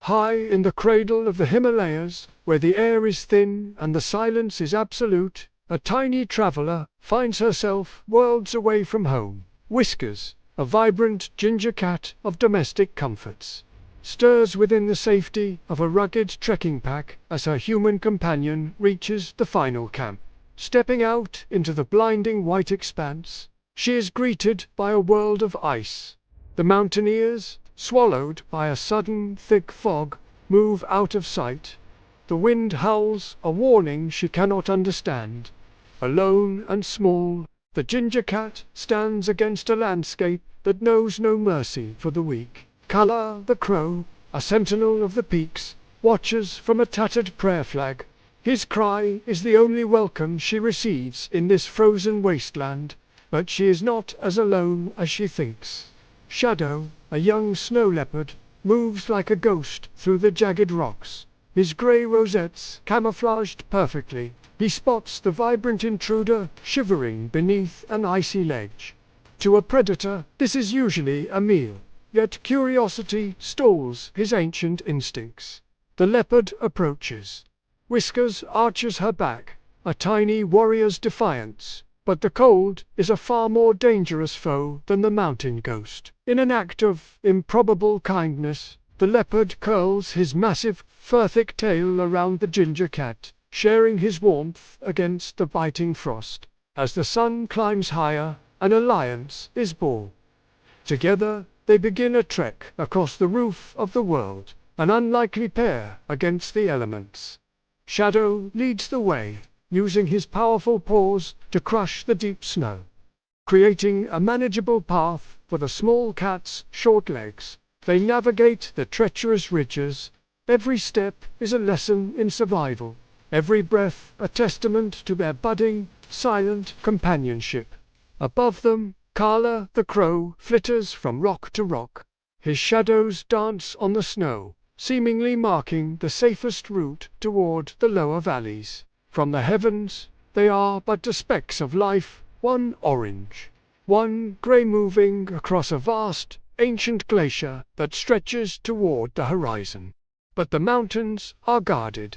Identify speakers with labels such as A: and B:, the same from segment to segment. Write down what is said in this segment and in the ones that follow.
A: High in the cradle of the Himalayas, where the air is thin and the silence is absolute, a tiny traveler finds herself worlds away from home. Whiskers, a vibrant ginger cat of domestic comforts, stirs within the safety of a rugged trekking pack as her human companion reaches the final camp. Stepping out into the blinding white expanse, she is greeted by a world of ice. The mountaineers, swallowed by a sudden thick fog, move out of sight. The wind howls a warning she cannot understand. Alone and small, the ginger cat stands against a landscape that knows no mercy for the weak. Kala the crow, a sentinel of the peaks, watches from a tattered prayer flag. His cry is the only welcome she receives in this frozen wasteland, but she is not as alone as she thinks. Shadow, a young snow leopard, moves like a ghost through the jagged rocks, his grey rosettes camouflaged perfectly. He spots the vibrant intruder shivering beneath an icy ledge. To a predator, this is usually a meal, yet curiosity stalls his ancient instincts. The leopard approaches. Whiskers arches her back, a tiny warrior's defiance. But the cold is a far more dangerous foe than the mountain ghost. In an act of improbable kindness, the leopard curls his massive, fur-thick tail around the ginger cat, sharing his warmth against the biting frost. As the sun climbs higher, an alliance is born. Together, they begin a trek across the roof of the world, an unlikely pair against the elements. Shadow leads the way, using his powerful paws to crush the deep snow, creating a manageable path for the small cat's short legs. They navigate the treacherous ridges. Every step is a lesson in survival, every breath a testament to their budding, silent companionship. Above them, Kala the crow flitters from rock to rock. His shadows dance on the snow, seemingly marking the safest route toward the lower valleys. From the heavens, they are but the specks of life, one orange, one grey, moving across a vast, ancient glacier that stretches toward the horizon. But the mountains are guarded.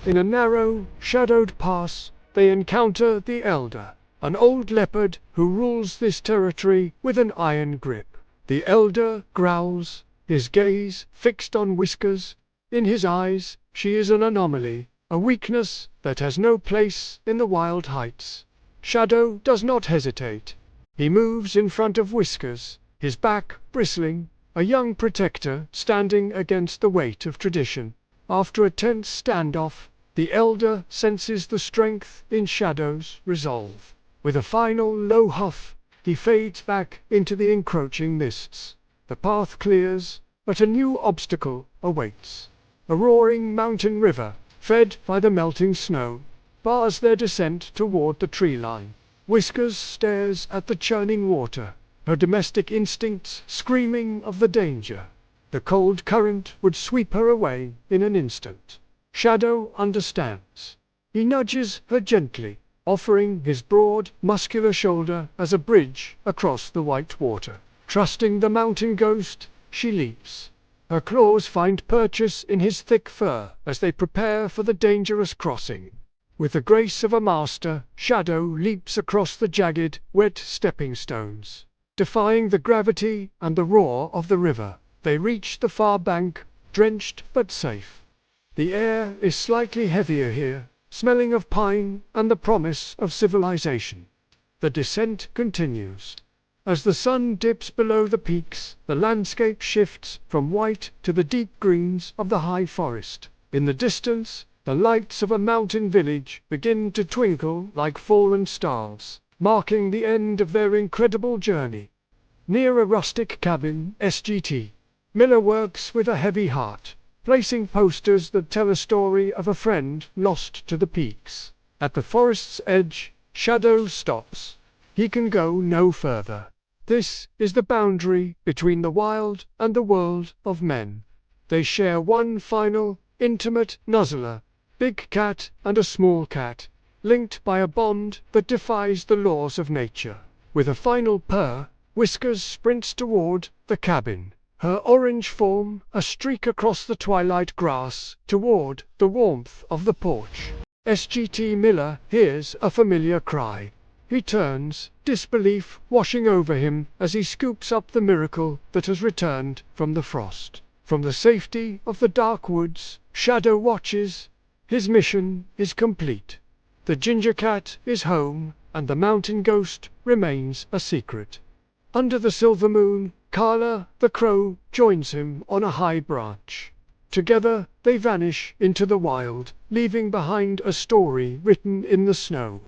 A: In a narrow, shadowed pass, they encounter the elder, an old leopard who rules this territory with an iron grip. The elder growls, his gaze fixed on Whiskers. In his eyes, she is an anomaly, a weakness that has no place in the wild heights. Shadow does not hesitate. He moves in front of Whiskers, his back bristling, a young protector standing against the weight of tradition. After a tense standoff, the elder senses the strength in Shadow's resolve. With a final low huff, he fades back into the encroaching mists. The path clears, but a new obstacle awaits. A roaring mountain river, fed by the melting snow, bars their descent toward the tree line. Whiskers stares at the churning water, her domestic instincts screaming of the danger. The cold current would sweep her away in an instant. Shadow understands. He nudges her gently, offering his broad, muscular shoulder as a bridge across the white water. Trusting the mountain ghost, she leaps. Her claws find purchase in his thick fur as they prepare for the dangerous crossing. With the grace of a master, Shadow leaps across the jagged, wet stepping stones. Defying the gravity and the roar of the river, they reach the far bank, drenched but safe. The air is slightly heavier here, smelling of pine and the promise of civilization. The descent continues. As the sun dips below the peaks, the landscape shifts from white to the deep greens of the high forest. In the distance, the lights of a mountain village begin to twinkle like fallen stars, marking the end of their incredible journey. Near a rustic cabin, SGT. Miller works with a heavy heart, placing posters that tell a story of a friend lost to the peaks. At the forest's edge, Shadow stops. He can go no further. This is the boundary between the wild and the world of men. They share one final, intimate nuzzler, big cat and a small cat, linked by a bond that defies the laws of nature. With a final purr, Whiskers sprints toward the cabin, Her orange form a streak across the twilight grass toward the warmth of the porch. SGT Miller hears a familiar cry. He turns, disbelief washing over him as he scoops up the miracle that has returned from the frost. From the safety of the dark woods, Shadow watches. His mission is complete. The ginger cat is home, and the mountain ghost remains a secret. Under the silver moon, Kala, the crow, joins him on a high branch. Together they vanish into the wild, leaving behind a story written in the snow.